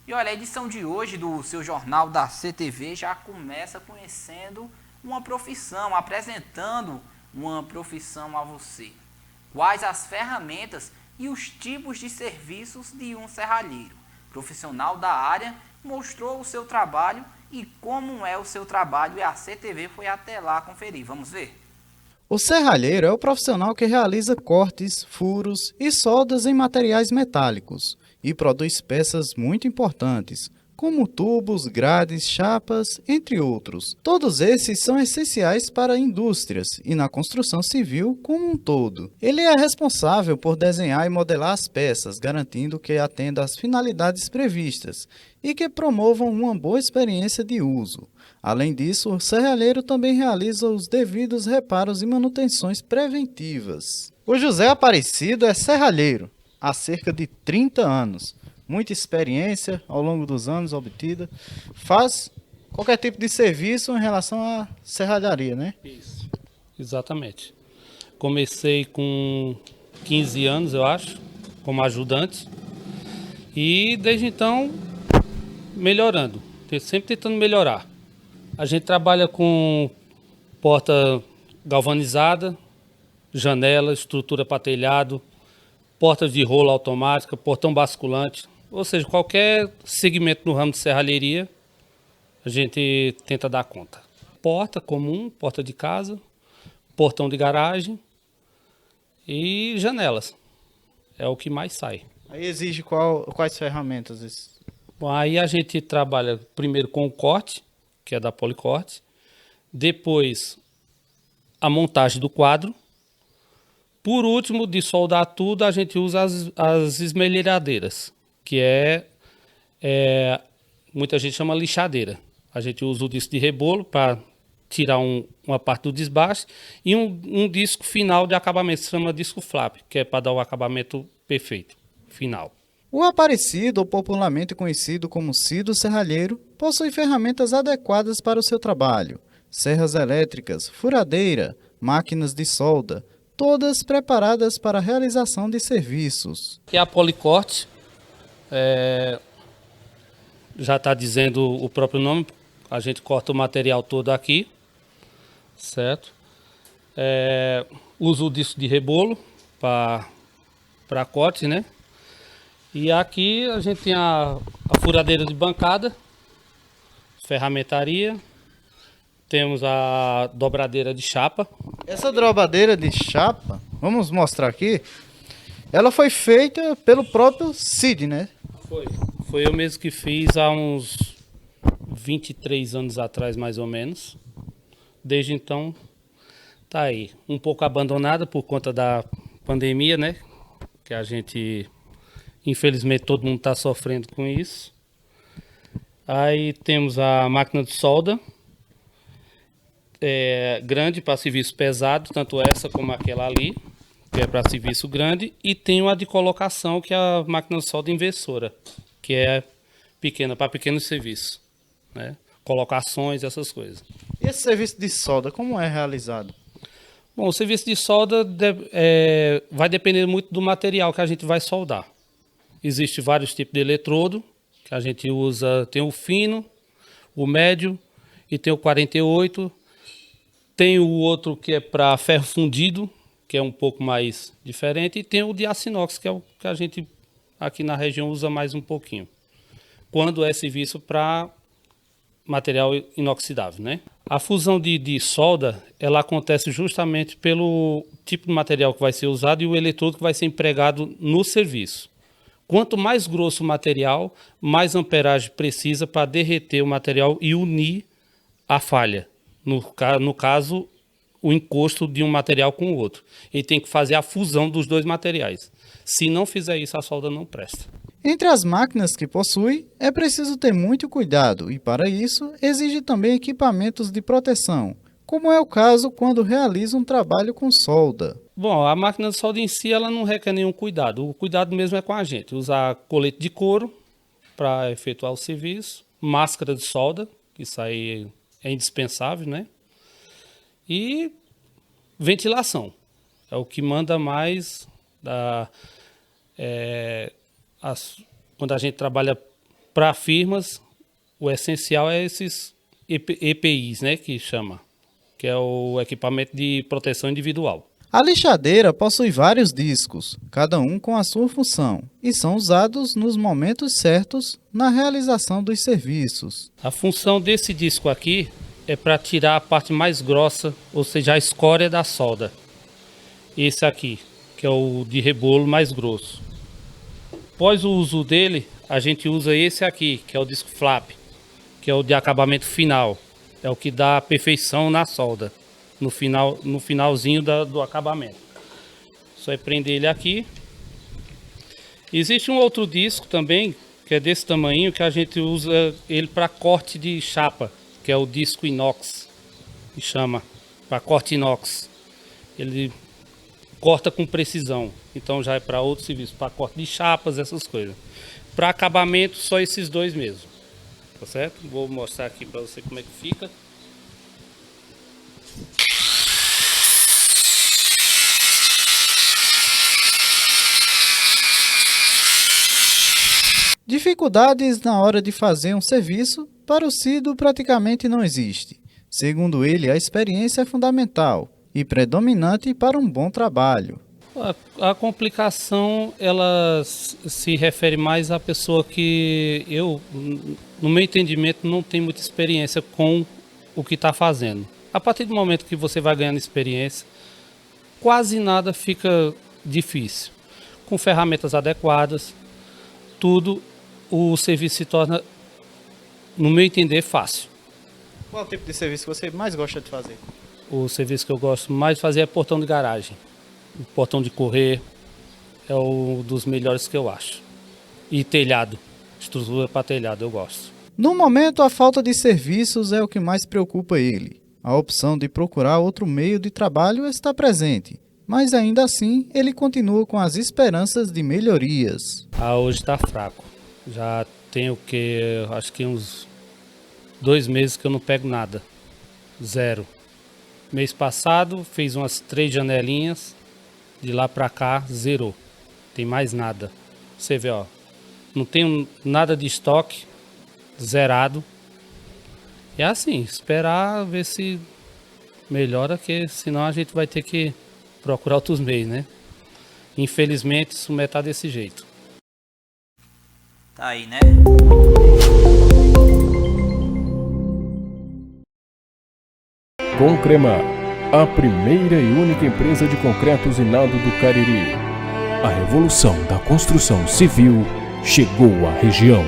E olha, a edição de hoje do seu jornal da CTV já começa conhecendo uma profissão, apresentando uma profissão a você. Quais as ferramentas e os tipos de serviços de um serralheiro? Profissional da área mostrou o seu trabalho e como é o seu trabalho, e a CTV foi até lá conferir. Vamos ver? O serralheiro é o profissional que realiza cortes, furos e soldas em materiais metálicos e produz peças muito importantes, como tubos, grades, chapas, entre outros. Todos esses são essenciais para indústrias e na construção civil como um todo. Ele é responsável por desenhar e modelar as peças, garantindo que atenda às finalidades previstas e que promovam uma boa experiência de uso. Além disso, o serralheiro também realiza os devidos reparos e manutenções preventivas. O José Aparecido é serralheiro há cerca de 30 anos. Muita experiência ao longo dos anos obtida. Faz qualquer tipo de serviço em relação à serralharia, né? Isso, exatamente. Comecei com 15 anos, eu acho, como ajudante. E desde então, melhorando. Sempre tentando melhorar. A gente trabalha com porta galvanizada, janela, estrutura para telhado, portas de rolo automática, portão basculante. Ou seja, qualquer segmento no ramo de serralheria, a gente tenta dar conta. Porta comum, porta de casa, portão de garagem e janelas. É o que mais sai. Aí exige quais ferramentas? Bom, aí a gente trabalha primeiro com o corte, que é da Policorte. Depois, a montagem do quadro. Por último, de soldar tudo, a gente usa as esmerilhadeiras, que muita gente chama lixadeira. A gente usa o disco de rebolo para tirar uma parte do desbaste e um disco final de acabamento, se chama disco flap, que é para dar o acabamento perfeito, final. O Aparecido, ou popularmente conhecido como Cido Serralheiro, possui ferramentas adequadas para o seu trabalho. Serras elétricas, furadeira, máquinas de solda, todas preparadas para a realização de serviços. Aqui é a Policorte, já está dizendo o próprio nome, a gente corta o material todo aqui, certo? Uso o disco de rebolo para corte, né? E aqui a gente tem a furadeira de bancada, ferramentaria, temos a dobradeira de chapa. Essa dobradeira de chapa, vamos mostrar aqui, ela foi feita pelo próprio Cid, né? Foi eu mesmo que fiz há uns 23 anos atrás, mais ou menos. Desde então, tá aí. Um pouco abandonada por conta da pandemia, né? Que a gente, infelizmente, todo mundo está sofrendo com isso. Aí temos a máquina de solda, grande para serviço pesado, tanto essa como aquela ali, que é para serviço grande. E tem uma de colocação, que é a máquina de solda inversora, que é pequena, para pequenos serviços, né? Colocações, essas coisas. E esse serviço de solda, como é realizado? Bom, o serviço de solda vai depender muito do material que a gente vai soldar. Existem vários tipos de eletrodo, que a gente usa, tem o fino, o médio e tem o 48. Tem o outro que é para ferro fundido, que é um pouco mais diferente, e tem o de aço inox, que é o que a gente aqui na região usa mais um pouquinho. Quando é serviço para material inoxidável, né? A fusão de solda, ela acontece justamente pelo tipo de material que vai ser usado e o eletrodo que vai ser empregado no serviço. Quanto mais grosso o material, mais amperagem precisa para derreter o material e unir a falha. No caso, o encosto de um material com o outro. Ele tem que fazer a fusão dos dois materiais. Se não fizer isso, a solda não presta. Entre as máquinas que possui, é preciso ter muito cuidado e, para isso, exige também equipamentos de proteção, como é o caso quando realiza um trabalho com solda. Bom, a máquina de solda em si ela não requer nenhum cuidado. O cuidado mesmo é com a gente. Usar colete de couro para efetuar o serviço, máscara de solda, que isso aí é indispensável, né? E ventilação. É o que manda mais quando a gente trabalha para firmas, o essencial é esses EPIs, né, que chama, que é o equipamento de proteção individual. A lixadeira possui vários discos, cada um com a sua função, e são usados nos momentos certos na realização dos serviços. A função desse disco aqui é para tirar a parte mais grossa, ou seja, a escória da solda. Esse aqui, que é o de rebolo mais grosso. Após o uso dele, a gente usa esse aqui, que é o disco flap, que é o de acabamento final. É o que dá a perfeição na solda, no finalzinho do acabamento. Só é prender ele aqui. Existe um outro disco também, que é desse tamanho, que a gente usa ele para corte de chapa, que é o disco inox, que chama, para corte inox. Ele corta com precisão, então já é para outro serviço, para corte de chapas, essas coisas. Para acabamento, só esses dois mesmo, tá certo? Vou mostrar aqui para você como é que fica. Dificuldades na hora de fazer um serviço, para o Cido praticamente não existe. Segundo ele, a experiência é fundamental e predominante para um bom trabalho. A complicação, ela se refere mais à pessoa que no meu entendimento, não tem muita experiência com o que está fazendo. A partir do momento que você vai ganhando experiência, quase nada fica difícil. Com ferramentas adequadas, tudo, o serviço se torna, no meu entender, fácil. Qual é o tipo de serviço que você mais gosta de fazer? O serviço que eu gosto mais de fazer é portão de garagem. O portão de correr é um dos melhores que eu acho. E telhado, estrutura para telhado, eu gosto. No momento, a falta de serviços é o que mais preocupa ele. A opção de procurar outro meio de trabalho está presente, mas ainda assim ele continua com as esperanças de melhorias. Hoje está fraco. Já tem o que, acho que uns 2 meses que eu não pego nada. 0. Mês passado fez umas 3 janelinhas, de lá para cá zerou. Tem mais nada. Você vê, ó, não tem nada de estoque, zerado. É assim, esperar ver se melhora, que senão a gente vai ter que procurar outros meios, né? Infelizmente, isso está desse jeito. Tá aí, né? Concremar, a primeira e única empresa de concreto usinado do Cariri. A revolução da construção civil chegou à região.